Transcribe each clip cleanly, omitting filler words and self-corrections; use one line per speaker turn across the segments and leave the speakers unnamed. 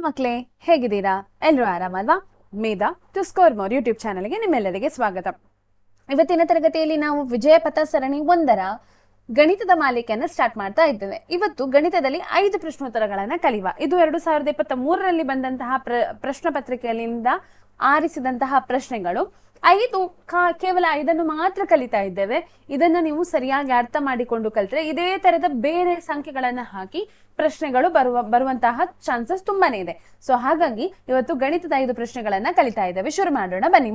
ಮಕ್ಕಳೇ ಹೇಗಿದ್ದೀರಾ? ಎಲ್ಲರೂ ಆರಾಮಲ್ವಾ? ಮೇಧಾ ಟು ಸ್ಕೋರ್ ಮೋರ್ ಯೂಟ್ಯೂಬ್ ಚಾನಲ್ಗೆ ನಿಮ್ಮೆಲ್ಲರಿಗೆ ಸ್ವಾಗತ. ಇವತ್ತಿನ ತರಗತಿಯಲ್ಲಿ ನಾವು ವಿಜಯಪಥ ಸರಣಿ 1ರ ಗಣಿತದ ಮಾಲಿಕೆಯನ್ನು ಸ್ಟಾರ್ಟ್ ಮಾಡ್ತಾ ಇದ್ದೇವೆ. ಇವತ್ತು ಗಣಿತದಲ್ಲಿ 5 ಪ್ರಶ್ನೋತ್ತರಗಳನ್ನ ಕಲಿಯುವ. ಇದು 2023ರಲ್ಲಿ ಬಂದಂತಹ ಪ್ರಶ್ನೆ ಪತ್ರಿಕೆಯಲ್ಲಿಂದ ಆರಿಸಿದಂತಹ ಪ್ರಶ್ನೆಗಳು. ಕೇವಲ 5 ಮಾತ್ರ ಕಲಿತಾ ಇದ್ದೇವೆ. ಇದನ್ನ ನೀವು ಸರಿಯಾಗಿ ಅರ್ಥ ಮಾಡಿಕೊಂಡು ಕಲಿತ್ರೆ ಇದೇ ತರದ ಬೇರೆ ಸಂಖ್ಯೆಗಳನ್ನ ಹಾಕಿ ಪ್ರಶ್ನೆಗಳು ಬರುವಂತಹ ಚಾನ್ಸಸ್ ತುಂಬಾನೇ ಇದೆ. ಸೊ ಹಾಗಾಗಿ ಇವತ್ತು ಗಣಿತದ 5 ಪ್ರಶ್ನೆಗಳನ್ನ ಕಲಿತಾ ಇದ್ದೇವೆ. ಶುರು ಮಾಡೋಣ ಬನ್ನಿ.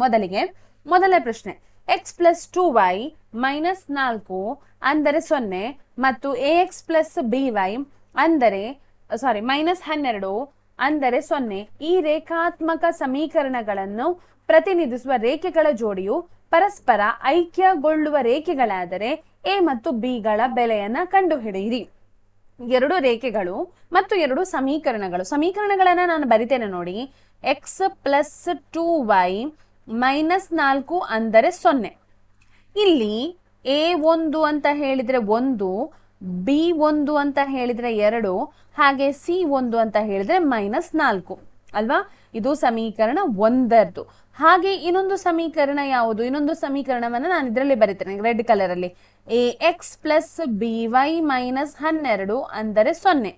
ಮೊದಲ ಪ್ರಶ್ನೆ, x + 2y - 4 ಅಂದರೆ 0 ಮತ್ತು ax + by ಅಂದರೆ -12 ಅಂದರೆ 0 ಈ ರೇಖಾತ್ಮಕ ಸಮೀಕರಣಗಳನ್ನು ಪ್ರತಿನಿಧಿಸುವ ರೇಖೆಗಳ ಜೋಡಿಯು ಪರಸ್ಪರ ಐಕ್ಯಗೊಳ್ಳುವ ರೇಖೆಗಳಾದರೆ a ಮತ್ತು b ಗಳ ಬೆಲೆಯನ್ನ ಕಂಡುಹಿಡಿಯಿರಿ. 2 ರೇಖೆಗಳು ಮತ್ತು 2 ಸಮೀಕರಣಗಳನ್ನ ನಾನು ಬರಿತೇನೆ ನೋಡಿ. x + 2y - 4 ಅಂದರೆ 0. ಇಲ್ಲಿ a1 ಅಂತ ಹೇಳಿದ್ರೆ 1, b1 ಅಂತ ಹೇಳಿದ್ರೆ 2, ಹಾಗೆ c1 ಅಂತ ಹೇಳಿದ್ರೆ -4 ಅಲ್ವಾ? ಇದು ಸಮೀಕರಣ 1ರದ್ದು. ಹಾಗೆ ಇನ್ನೊಂದು ಸಮೀಕರಣ ಯಾವುದು? ಇನ್ನೊಂದು ಸಮೀಕರಣವನ್ನ ನಾನು ಇದರಲ್ಲಿ ಬರೀತೇನೆ ರೆಡ್ ಕಲರ್ ಅಲ್ಲಿ. ax + by - 12 ಅಂದರೆ 0.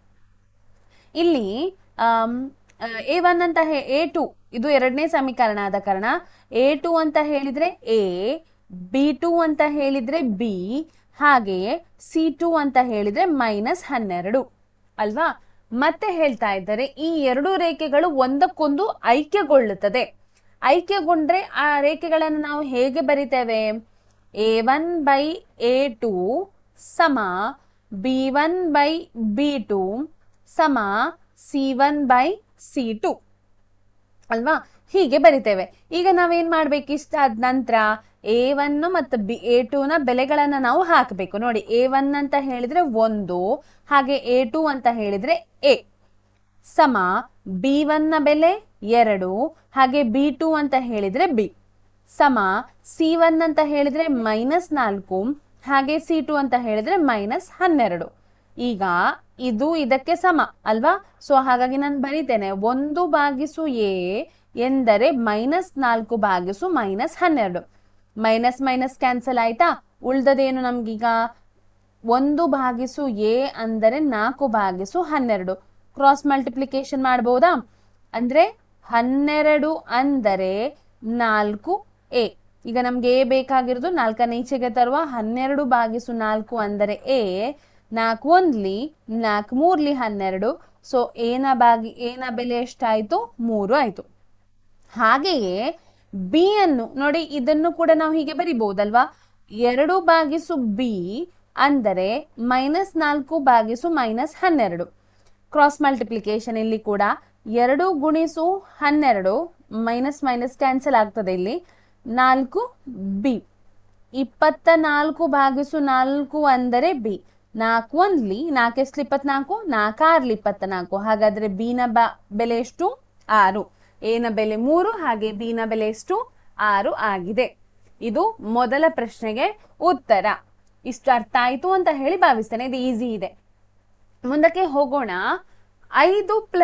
ಇಲ್ಲಿ a1 ಅಂತ a2 ಇದು 2ನೇ ಸಮೀಕರಣ ಆದ ಕಾರಣ a2 ಅಂತ ಹೇಳಿದ್ರೆ a, b2 ಅಂತ ಹೇಳಿದ್ರೆ b, ಹಾಗೆಯೇ c2 ಅಂತ ಹೇಳಿದ್ರೆ -12 ಅಲ್ವಾ? ಮತ್ತೆ ಹೇಳ್ತಾ ಇದ್ದಾರೆ ಈ 2 ರೇಖೆಗಳು ಒಂದಕ್ಕೊಂದು ಐಕ್ಯಗೊಳ್ಳುತ್ತದೆ. ಐಕ್ಯಗೊಂಡ್ರೆ ಆ ರೇಖೆಗಳನ್ನು ನಾವು ಹೇಗೆ ಬರಿತೇವೆ? a1/a2 ಸಮ b1/b2 ಸಮ c1/c2 ಅಲ್ವಾ? ಹೀಗೆ ಬರಿತೇವೆ. ಈಗ ನಾವೇನ್ ಮಾಡ್ಬೇಕು? ಇಷ್ಟ ಆದ ನಂತರ a1 ಮತ್ತು a2 ನ ಬೆಲೆಗಳನ್ನ ನಾವು ಹಾಕಬೇಕು. ನೋಡಿ, a1 ಅಂತ ಹೇಳಿದ್ರೆ 1, ಹಾಗೆ a2 ಅಂತ ಹೇಳಿದ್ರೆ a ಸಮ b1 ನ ಬೆಲೆ 2, ಹಾಗೆ b2 ಅಂತ ಹೇಳಿದ್ರೆ b ಸಮ c1 ಅಂತ ಹೇಳಿದ್ರೆ -4, ಹಾಗೆ c2 ಅಂತ ಹೇಳಿದ್ರೆ -12. ಈಗ ಇದು ಇದಕ್ಕೆ ಸಮ ಅಲ್ವಾ? ಸೊ ಹಾಗಾಗಿ ನಾನು ಬರೀತೇನೆ 1/a ಎಂದರೆ -4/-12. ಮೈನಸ್ ಕ್ಯಾನ್ಸಲ್ ಆಯ್ತಾ? ಉಳ್ದದೇನು ನಮ್ಗೀಗ? 1/a ಅಂದರೆ 4/12. ಕ್ರಾಸ್ ಮಲ್ಟಿಪ್ಲಿಕೇಶನ್ ಮಾಡಬಹುದಾ? ಅಂದ್ರೆ 12 ಅಂದರೆ 4a. ಈಗ ನಮ್ಗೆ a ಬೇಕಾಗಿರೋದು 4ನ ಈಚೆಗೆ ತರುವ 12/4 ಅಂದರೆ a. 4 1 4 3 12. ಸೊ a ನ ಬೆಲೆ ಎಷ್ಟಾಯ್ತು? 3 ಆಯ್ತು. ಹಾಗೆಯೇ b ಅನ್ನು ನೋಡಿ, ಇದನ್ನು ಕೂಡ ನಾವು ಹೀಗೆ ಬರಿಬಹುದಲ್ವಾ? 2/b ಅಂದರೆ -4/-12. ಕ್ರಾಸ್ ಮಲ್ಟಿಪ್ಲಿಕೇಶನ್ ಇಲ್ಲಿ ಕೂಡ 2 × 12 ಮೈನಸ್ ಕ್ಯಾನ್ಸಲ್ ಆಗ್ತದೆ. ಇಲ್ಲಿ 4b 24/4 ಅಂದರೆ b. 4 1 4 ಎಷ್ಟು 24, 4 6 24. ಹಾಗಾದ್ರೆ b ನ ಬೆಲೆ ಎಷ್ಟು? 6. a ನ ಬೆಲೆ 3, ಹಾಗೆ b ನ ಬೆಲೆ ಎಷ್ಟು? 6 ಆಗಿದೆ. ಇದು ಮೊದಲ ಪ್ರಶ್ನೆಗೆ ಉತ್ತರ. ಇಷ್ಟು ಅರ್ಥ ಆಯ್ತು ಅಂತ ಹೇಳಿ ಭಾವಿಸ್ತೇನೆ. ಇದು ಈಸಿ ಇದೆ. ಮುಂದಕ್ಕೆ ಹೋಗೋಣ. 5 +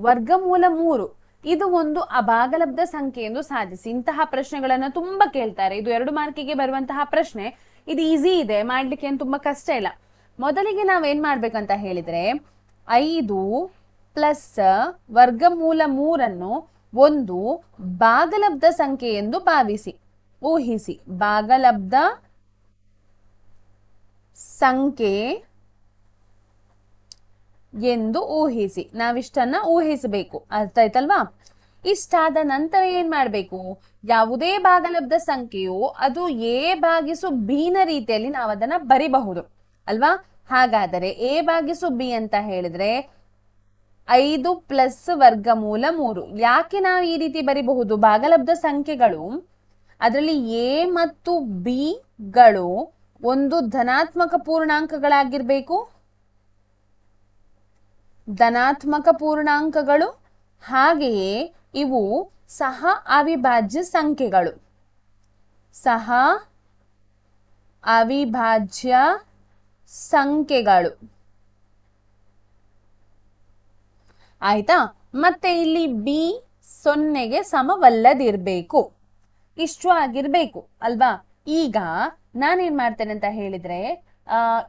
ವರ್ಗಮೂಲ 3 ಇದು ಒಂದು ಅಭಾಗಲಬ್ಧ ಸಂಖ್ಯೆ ಎಂದು ಸಾಧಿಸಿ. ಇಂತಹ ಪ್ರಶ್ನೆಗಳನ್ನ ತುಂಬಾ ಕೇಳ್ತಾರೆ. ಇದು 2 ಮಾರ್ಕಿಗೆ ಬರುವಂತಹ ಪ್ರಶ್ನೆ. ಇದು ಈಸಿ ಇದೆ, ಮಾಡ್ಲಿಕ್ಕೆ ಏನು ತುಂಬಾ ಕಷ್ಟ ಇಲ್ಲ. ಮೊದಲಿಗೆ ನಾವೇನ್ ಮಾಡ್ಬೇಕಂತ ಹೇಳಿದ್ರೆ 5 + ವರ್ಗಮೂಲ 3 ಒಂದು ಭಾಗಲಬ್ಧ ಸಂಖ್ಯೆ ಎಂದು ಊಹಿಸಿ. ಭಾಗಲಬ್ಧ ಸಂಖ್ಯೆ ಎಂದು ಊಹಿಸಿ. ನಾವಿಷ್ಟನ್ನ ಊಹಿಸಬೇಕು. ಅರ್ಥ ಆಯ್ತಲ್ವಾ? ಇಷ್ಟಾದ ನಂತರ ಏನ್ ಮಾಡ್ಬೇಕು? ಯಾವುದೇ ಭಾಗಲಬ್ಧ ಸಂಖ್ಯೆಯು ಅದು a/b ನ ರೀತಿಯಲ್ಲಿ ನಾವು ಅದನ್ನ ಬರಿಬಹುದು ಅಲ್ವಾ? ಹಾಗಾದರೆ a/b ಅಂತ ಹೇಳಿದ್ರೆ 5 + ವರ್ಗಮೂಲ 3. ಯಾಕೆ ನಾವು ಈ ರೀತಿ ಬರಿಬಹುದು? ಭಾಗಲಬ್ಧ ಸಂಖ್ಯೆಗಳು ಅದರಲ್ಲಿ a ಮತ್ತು b ಗಳು ಒಂದು ಧನಾತ್ಮಕ ಪೂರ್ಣಾಂಕಗಳಾಗಿರ್ಬೇಕು. ಧನಾತ್ಮಕ ಪೂರ್ಣಾಂಕಗಳು, ಹಾಗೆಯೇ ಇವು ಸಹ ಅವಿಭಾಜ್ಯ ಸಂಖ್ಯೆಗಳು. ಸಹ ಅವಿಭಾಜ್ಯ ಸಂಖ್ಯೆಗಳು ಆಯ್ತಾ? ಮತ್ತೆ ಇಲ್ಲಿ ಬಿ 0ಗೆ ಸಮವಲ್ಲದಿರ್ಬೇಕು, ಇಷ್ಟು ಆಗಿರ್ಬೇಕು ಅಲ್ವಾ. ಈಗ ನಾನೇನ್ ಮಾಡ್ತೇನೆ ಅಂತ ಹೇಳಿದ್ರೆ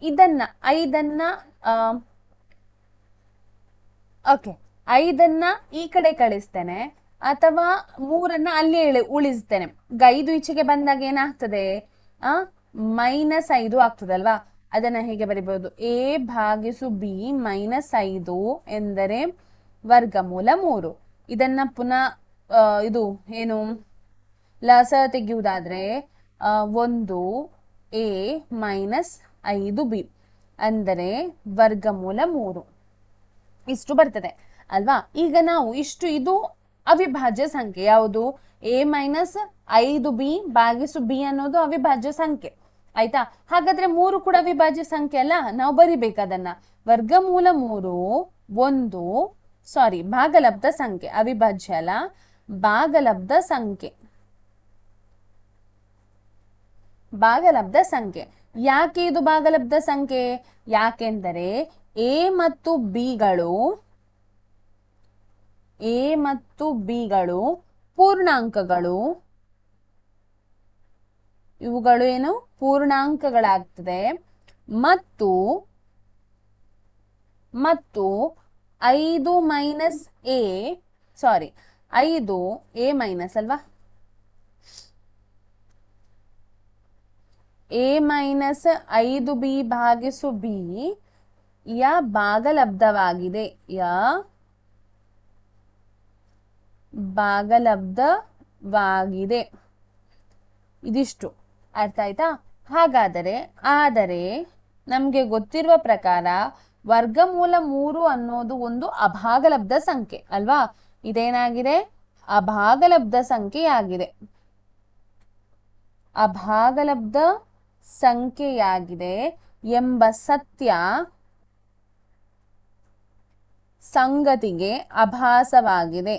ಇದನ್ನ 5ನ್ನ ಓಕೆ 5ನ್ನ ಈ ಕಡೆ ಕಳಿಸ್ತೇನೆ ಅಥವಾ 3ನ್ನ ಅಲ್ಲಿ ಉಳಿಸ್ತೇನೆ. 5 ಈಚೆಗೆ ಬಂದಾಗ ಏನಾಗ್ತದೆ -5 ಆಗ್ತದಲ್ವಾ. ಅದನ್ನ ಹೇಗೆ ಬರಿಬಹುದು, a ಭಾಗಿಸು b -5 ಎಂದರೆ ವರ್ಗಮೂಲ 3. ಇದನ್ನ ಪುನಃ ಇದು ಏನು ಲಸ ತೆಗೆಯುವುದಾದ್ರೆ 1a - 5b ಅಂದರೆ ವರ್ಗಮೂಲ 3 ಇಷ್ಟು ಬರ್ತದೆ ಅಲ್ವಾ. ಈಗ ನಾವು ಇಷ್ಟು ಇದು ಅವಿಭಾಜ್ಯ ಸಂಖ್ಯೆ ಯಾವುದು, a - 5b ಭಾಗಿಸು b ಅನ್ನೋದು ಅವಿಭಾಜ್ಯ ಸಂಖ್ಯೆ ಆಯ್ತಾ. ಹಾಗಾದ್ರೆ 3 ಕೂಡ ಅವಿಭಾಜ್ಯ ಸಂಖ್ಯೆ ಅಲ್ಲ, ನಾವು ಬರಿಬೇಕು ಅದನ್ನ. ವರ್ಗಮೂಲ 3 ಒಂದು ಭಾಗಲಬ್ಧ ಸಂಖ್ಯೆ, ಅವಿಭಾಜ್ಯ ಅಲ್ಲ, ಭಾಗಲಬ್ಧ ಸಂಖ್ಯೆ. ಭಾಗಲಬ್ಧ ಸಂಖ್ಯೆ ಯಾಕೆ ಇದು ಭಾಗಲಬ್ಧ ಸಂಖ್ಯೆ, ಯಾಕೆಂದರೆ a ಮತ್ತು bಗಳು ಪೂರ್ಣಾಂಕಗಳು, ಇವುಗಳು ಏನು ಪೂರ್ಣಾಂಕಗಳಾಗ್ತದೆ. ಮತ್ತು 5 a ಮೈನಸ್ ಅಲ್ವಾ, a - 5b ಭಾಗಿಸು b ಯ ಭಾಗಲಬ್ಧವಾಗಿದೆ, ಭಾಗಲಬ್ಧವಾಗಿದೆ. ಇದಿಷ್ಟು ಅರ್ಥ ಆಯ್ತಾ. ಆದರೆ ನಮ್ಗೆ ಗೊತ್ತಿರುವ ಪ್ರಕಾರ ವರ್ಗಮೂಲ 3 ಅನ್ನೋದು ಒಂದು ಅಭಾಗಲಬ್ಧ ಸಂಖ್ಯೆ ಅಲ್ವಾ. ಇದೇನಾಗಿದೆ, ಅಭಾಗಲಬ್ಧ ಸಂಖ್ಯೆಯಾಗಿದೆ, ಅಭಾಗಲಬ್ಧ ಸಂಖ್ಯೆಯಾಗಿದೆ ಎಂಬ ಸತ್ಯ ಸಂಗತಿಗೆ ಅಭಾಸವಾಗಿದೆ,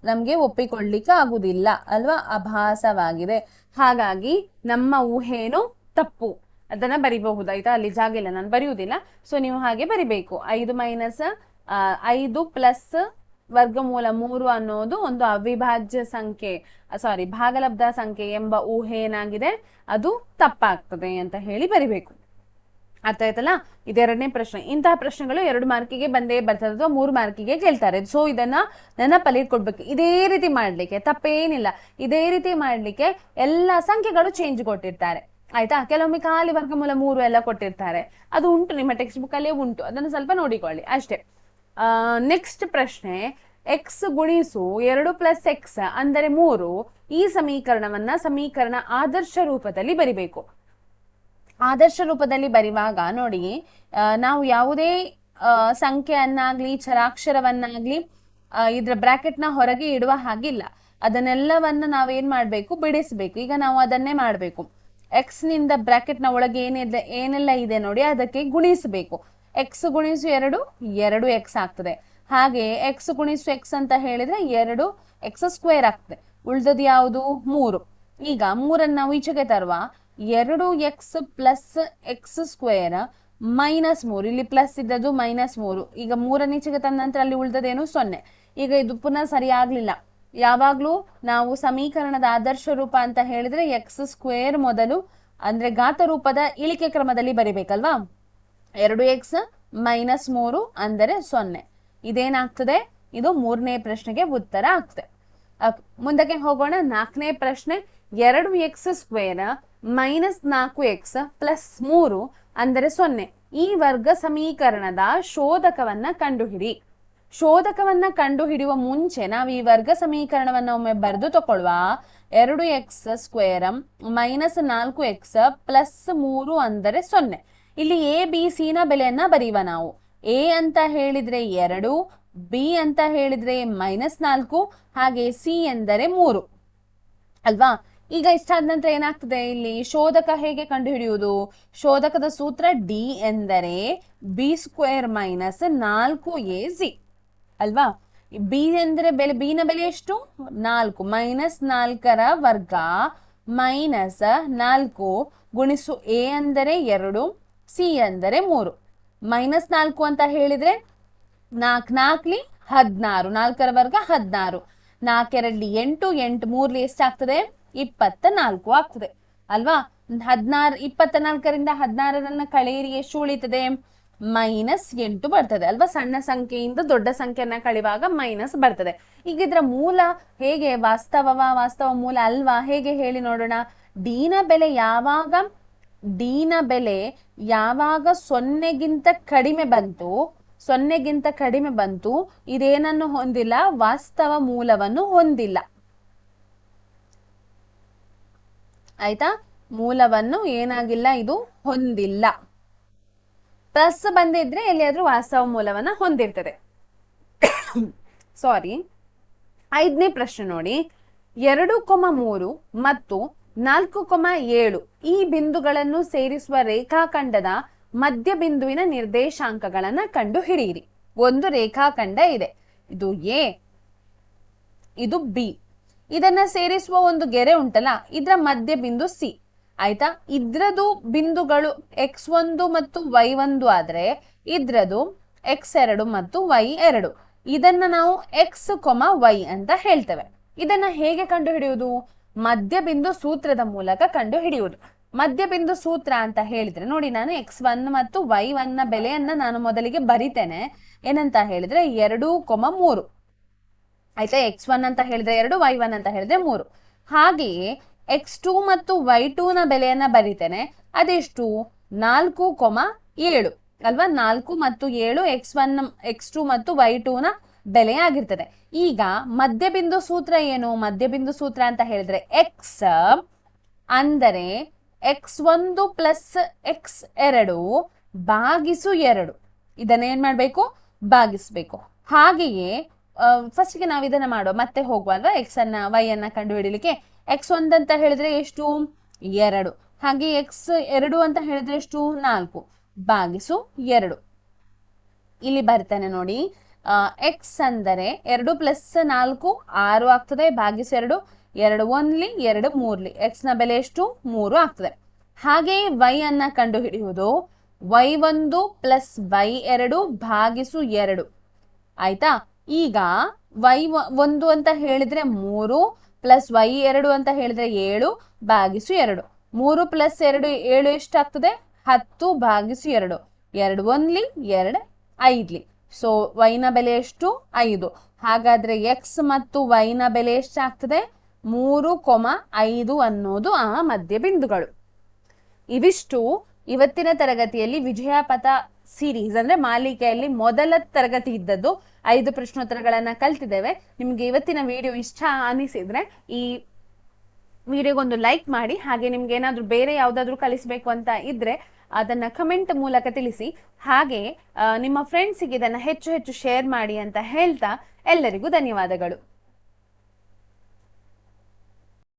ನಮ್ಗೆ ಒಪ್ಪಿಕೊಳ್ಳಿಕ್ಕೆ ಆಗುದಿಲ್ಲ ಅಲ್ವಾ, ಅಭಾಸವಾಗಿದೆ. ಹಾಗಾಗಿ ನಮ್ಮ ಊಹೆನು ತಪ್ಪು, ಅದನ್ನ ಬರಿಬಹುದು ಆಯ್ತಾ. ಅಲ್ಲಿ ಜಾಗ ಇಲ್ಲ, ನಾನು ಬರೆಯುವುದಿಲ್ಲ. ಸೊ ನೀವು ಹಾಗೆ ಬರಿಬೇಕು. 5 ಪ್ಲಸ್ ವರ್ಗಮೂಲ 3 ಅನ್ನೋದು ಒಂದು ಅವಿಭಾಜ್ಯ ಸಂಖ್ಯೆ, ಭಾಗಲಬ್ಧ ಸಂಖ್ಯೆ ಎಂಬ ಊಹೆ ಏನಾಗಿದೆ ಅದು ತಪ್ಪಾಗ್ತದೆ ಅಂತ ಹೇಳಿ ಬರಿಬೇಕು. ಅರ್ಥ ಆಯ್ತಲ್ಲ. ಇದೆರಡನೇ ಪ್ರಶ್ನೆ. ಇಂತಹ ಪ್ರಶ್ನೆಗಳು 2 ಮಾರ್ಕಿಗೆ ಬಂದೇ ಬರ್ತದೆ ಅಥವಾ 3 ಮಾರ್ಕಿಗೆ ಕೇಳ್ತಾರೆ. ಸೊ ಇದನ್ನ ನೆನಪಲ್ಲಿ ಇಟ್ಕೊಡ್ಬೇಕು. ಇದೇ ರೀತಿ ಮಾಡ್ಲಿಕ್ಕೆ ತಪ್ಪೇನಿಲ್ಲ, ಇದೇ ರೀತಿ ಮಾಡ್ಲಿಕ್ಕೆ ಎಲ್ಲ ಸಂಖ್ಯೆಗಳು ಚೇಂಜ್ ಕೊಟ್ಟಿರ್ತಾರೆ ಆಯ್ತಾ. ಕೆಲವೊಮ್ಮೆ ಖಾಲಿ ವರ್ಗಮೂಲ 3 ಎಲ್ಲ ಕೊಟ್ಟಿರ್ತಾರೆ, ಅದು ಉಂಟು ನಿಮ್ಮ ಟೆಕ್ಸ್ಟ್ ಬುಕ್ ಅಲ್ಲೇ ಉಂಟು, ಅದನ್ನು ಸ್ವಲ್ಪ ನೋಡಿಕೊಳ್ಳಿ ಅಷ್ಟೇ. ನೆಕ್ಸ್ಟ್ ಪ್ರಶ್ನೆ, x ಗುಣಿಸು 2 + x ಅಂದರೆ 3 ಈ ಸಮೀಕರಣ ಆದರ್ಶ ರೂಪದಲ್ಲಿ ಬರಿಬೇಕು. ಆದರ್ಶ ರೂಪದಲ್ಲಿ ಬರೆಯುವಾಗ ನೋಡಿ, ನಾವು ಯಾವುದೇ ಸಂಖ್ಯೆಯನ್ನಾಗ್ಲಿ ಚರಾಕ್ಷರವನ್ನಾಗ್ಲಿ ಇದ್ರ ಬ್ರಾಕೆಟ್ ನ ಹೊರಗೆ ಇಡುವ ಹಾಗಿಲ್ಲ. ಅದನ್ನೆಲ್ಲವನ್ನ ನಾವೇನ್ ಮಾಡ್ಬೇಕು, ಬಿಡಿಸ್ಬೇಕು. ಈಗ ನಾವು ಅದನ್ನೇ ಮಾಡ್ಬೇಕು. x ನಿಂದ ಬ್ರಾಕೆಟ್ ನ ಒಳಗೆ ಏನೆಲ್ಲ ಇದೆ ನೋಡಿ ಅದಕ್ಕೆ ಗುಣಿಸಬೇಕು. x ಗುಣಿಸು 2 2x ಆಗ್ತದೆ. ಹಾಗೆ x ಗುಣಿಸು x ಅಂತ ಹೇಳಿದ್ರೆ 2x² ಆಗ್ತದೆ. ಉಳಿದದ್ದು ಯಾವುದು 3. ಈಗ 3 ನಾವು ಈಚೆಗೆ ತರುವ 2x + x² -3, ಇಲ್ಲಿ ಪ್ಲಸ್ ಇದ್ದದ್ದು -3. ಈಗ 3 ಈಚೆಗೆ ತಂದ ನಂತರ ಅಲ್ಲಿ ಉಳಿದದೇನು 0. ಈಗ ಇದು ಪುನಃ ಸರಿ ಆಗ್ಲಿಲ್ಲ. ಯಾವಾಗ್ಲೂ ನಾವು ಸಮೀಕರಣದ ಆದರ್ಶ ರೂಪ ಅಂತ ಹೇಳಿದ್ರೆ x² ಮೊದಲು ಅಂದ್ರೆ ಘಾತ ರೂಪದ ಇಳಿಕೆ ಕ್ರಮದಲ್ಲಿ ಬರಿಬೇಕಲ್ವಾ. 2x - 3 ಅಂದರೆ 0. ಇದೇನಾಗ್ತದೆ, ಇದು 3ನೇ ಪ್ರಶ್ನೆಗೆ ಉತ್ತರ ಆಗ್ತದೆ. ಮುಂದಕ್ಕೆ ಹೋಗೋಣ. 4ನೇ ಪ್ರಶ್ನೆ, 2x² -4x + 3 ಅಂದರೆ 0 ಈ ವರ್ಗ ಸಮೀಕರಣದ ಶೋಧಕವನ್ನ ಕಂಡುಹಿಡಿ. ಶೋಧಕವನ್ನ ಕಂಡುಹಿಡಿಯುವ ಮುಂಚೆ ನಾವು ಈ ವರ್ಗ ಸಮೀಕರಣವನ್ನ ಒಮ್ಮೆ ಬರೆದು ತಗೊಳ್ಳುವ. 2x² - 4x + 3 ಅಂದರೆ 0. ಇಲ್ಲಿ a b c ನ ಬೆಲೆಯನ್ನ ಬರೆಯುವ ನಾವು. a ಅಂತ ಹೇಳಿದ್ರೆ 2, b ಅಂತ ಹೇಳಿದ್ರೆ -4, ಹಾಗೆ c ಎಂದರೆ 3 ಅಲ್ವಾ. ಈಗ ಇಷ್ಟಾದ ನಂತರ ಏನಾಗ್ತದೆ, ಇಲ್ಲಿ ಶೋಧಕ ಹೇಗೆ ಕಂಡುಹಿಡಿಯುವುದು? ಶೋಧಕದ ಸೂತ್ರ d ಎಂದರೆ b² - 4ac ಅಲ್ವಾ. b ಎಂದ್ರೆ b ನ ಬೆಲೆ ಎಷ್ಟು? 4 -4ರ ವರ್ಗ -4 ಗುಣಿಸು a ಅಂದರೆ 2, c ಅಂದರೆ 3. -4 ಅಂತ ಹೇಳಿದ್ರೆ 4 4ಲಿ 16, 4ರ ವರ್ಗ 16, 4 2ಲಿ 8, 8 3ಲಿ ಎಷ್ಟಾಗ್ತದೆ 24 ಆಗ್ತದೆ ಅಲ್ವಾ. 16 24ರಿಂದ 16ರನ್ನ ಕಳೆಯಿರಿ, ಎಷ್ಟು ಉಳಿತದೆ -8 ಬರ್ತದೆ ಅಲ್ವಾ. ಸಣ್ಣ ಸಂಖ್ಯೆಯಿಂದ ದೊಡ್ಡ ಸಂಖ್ಯೆಯನ್ನ ಕಳೆಯುವಾಗ ಮೈನಸ್ ಬರ್ತದೆ. ಈಗ ಇದ್ರ ಮೂಲ ಹೇಗೆ, ವಾಸ್ತವ ಮೂಲ ಅಲ್ವಾ, ಹೇಗೆ ಹೇಳಿ ನೋಡೋಣ. ಡಿನ ಬೆಲೆ ಯಾವಾಗ 0ಗಿಂತ ಕಡಿಮೆ ಬಂತು ಇದೇನನ್ನು ಹೊಂದಿಲ್ಲ, ವಾಸ್ತವ ಮೂಲವನ್ನು ಹೊಂದಿಲ್ಲ. ಆಯ್ತಾ, ಮೂಲವನ್ನು ಏನಾಗಿಲ್ಲ, ಇದು ಹೊಂದಿಲ್ಲ. ಪ್ಲಸ್ ಬಂದಿದ್ರೆ ಎಲ್ಲಿಯಾದ್ರೂ ವಾಸ್ತವ ಮೂಲವನ್ನ ಹೊಂದಿರ್ತದೆ. ಸಾರಿ. 5ನೇ ಪ್ರಶ್ನೆ ನೋಡಿ. 2,3 ಮತ್ತು 4,7 ಈ ಬಿಂದುಗಳನ್ನು ಸೇರಿಸುವ ರೇಖಾಖಂಡದ ಮಧ್ಯ ಬಿಂದುವಿನ ನಿರ್ದೇಶಾಂಕಗಳನ್ನ ಕಂಡು ಹಿಡಿಯಿರಿ. ಒಂದು ರೇಖಾಖಂಡ ಇದೆ, ಇದು ಎ, ಇದು ಬಿ. ಇದನ್ನ ಸೇರಿಸುವ ಒಂದು ಗೆರೆ ಉಂಟಲ್ಲ, ಇದರ ಮಧ್ಯ ಬಿಂದು ಸಿ. ಆಯ್ತಾ, ಇದ್ರದು ಬಿಂದುಗಳು x1 ಮತ್ತು y1 ಆದ್ರೆ ಇದ್ರದು x2 ಮತ್ತು y2. ಇದನ್ನ ನಾವು x, y ಅಂತ ಹೇಳ್ತೇವೆ. ಇದನ್ನ ಹೇಗೆ ಕಂಡು ಹಿಡಿಯುವುದು, ಮಧ್ಯ ಬಿಂದು ಸೂತ್ರದ ಮೂಲಕ ಕಂಡು ಹಿಡಿಯುವುದು. ಮಧ್ಯ ಬಿಂದು ಸೂತ್ರ ಅಂತ ಹೇಳಿದ್ರೆ ನೋಡಿ, ನಾನು x1 ಮತ್ತು y1 ನ ಬೆಲೆಯನ್ನ ನಾನು ಮೊದಲಿಗೆ ಬರಿತೇನೆ. ಏನಂತ ಹೇಳಿದ್ರೆ 2,3. ಆಯ್ತಾ, x1 ಅಂತ ಹೇಳಿದ್ರೆ 2, y1 ಅಂತ ಹೇಳಿದ್ರೆ 3. ಹಾಗೆಯೇ x2 ಮತ್ತು y2 ನ ಬೆಲೆಯನ್ನ ಬರಿತೇನೆ. ಅದೆಷ್ಟು 4,7 ಅಲ್ವಾ. 4 ಮತ್ತು 7 x1 x2 ಮತ್ತು y2 ನ ಬೆಲೆ ಆಗಿರ್ತದೆ. ಈಗ ಮಧ್ಯಬಿಂದು ಸೂತ್ರ ಏನು, ಮಧ್ಯಬಿಂದು ಸೂತ್ರ ಅಂತ ಹೇಳಿದ್ರೆ x ಅಂದರೆ x1 ಪ್ಲಸ್ x2 ಭಾಗಿಸು 2. ಇದನ್ನೇನ್ ಮಾಡ್ಬೇಕು, ಭಾಗಿಸ್ಬೇಕು. ಹಾಗೆಯೇ ಫಸ್ಟ್ಗೆ ನಾವು ಇದನ್ನ ಮಾಡುವ, ಮತ್ತೆ ಹೋಗುವ ಅಲ್ವಾ. y ಅನ್ನ ಕಂಡು ಹಿಡಿಲಿಕ್ಕೆ x1 ಅಂತ ಹೇಳಿದ್ರೆ ಎಷ್ಟು 2, ಹಾಗೆ x2 ಅಂತ ಹೇಳಿದ್ರೆ ಎಷ್ಟು 4 ಭಾಗಿಸು 2. ಇಲ್ಲಿ ಬರ್ತೇನೆ ನೋಡಿ. x ಅಂದರೆ 2 ಪ್ಲಸ್ 4 6 ಆಗ್ತದೆ, ಭಾಗಿಸು 2, 2 1ಲಿ 2 3ಲಿ x ನ ಬೆಲೆ ಎಷ್ಟು 3 ಆಗ್ತದೆ. ಹಾಗೆ y ಅನ್ನ ಕಂಡು ಹಿಡಿಯುವುದು y1 ಪ್ಲಸ್ y2 ಭಾಗಿಸು 2. ಆಯ್ತಾ, ಈಗ y1 ಅಂತ ಹೇಳಿದ್ರೆ 3 ಪ್ಲಸ್ y2 ಅಂತ ಹೇಳಿದ್ರೆ 7 ಭಾಗಿಸು 2. 3 ಪ್ಲಸ್ 2 7 ಎಷ್ಟಾಗ್ತದೆ 10 ಭಾಗಿಸು 2. 2 1ಲಿ 2 5ಲಿ. ಸೊ y ನ ಬೆಲೆ ಎಷ್ಟು 5. ಹಾಗಾದ್ರೆ x ಮತ್ತು y ನ ಬೆಲೆ ಎಷ್ಟಾಗ್ತದೆ 3,5 ಅನ್ನೋದು ಆ ಮಧ್ಯ ಬಿಂದುಗಳು. ಇವಿಷ್ಟು ಇವತ್ತಿನ ತರಗತಿಯಲ್ಲಿ ವಿಜಯಪಥ ಸೀರೀಸ್ ಅಂದ್ರೆ ಮಾಲಿಕೆಯಲ್ಲಿ ಮೊದಲ ತರಗತಿ ಇದ್ದದ್ದು 5 ಪ್ರಶ್ನೋತ್ತರಗಳನ್ನ ಕಲ್ತಿದ್ದೇವೆ. ನಿಮ್ಗೆ ಇವತ್ತಿನ ವಿಡಿಯೋ ಇಷ್ಟ ಅನಿಸಿದ್ರೆ ಈ ವಿಡಿಯೋಗೊಂದು ಲೈಕ್ ಮಾಡಿ. ಹಾಗೆ ನಿಮ್ಗೆ ಏನಾದ್ರೂ ಬೇರೆ ಯಾವ್ದಾದ್ರು ಕಲಿಸ್ಬೇಕು ಅಂತ ಇದ್ರೆ ಅದನ್ನ ಕಮೆಂಟ್ ಮೂಲಕ ತಿಳಿಸಿ. ಹಾಗೆ ನಿಮ್ಮ ಫ್ರೆಂಡ್ಸಿಗೆ ಇದನ್ನ ಹೆಚ್ಚು ಹೆಚ್ಚು ಶೇರ್ ಮಾಡಿ ಅಂತ ಹೇಳ್ತಾ ಎಲ್ಲರಿಗೂ ಧನ್ಯವಾದಗಳು.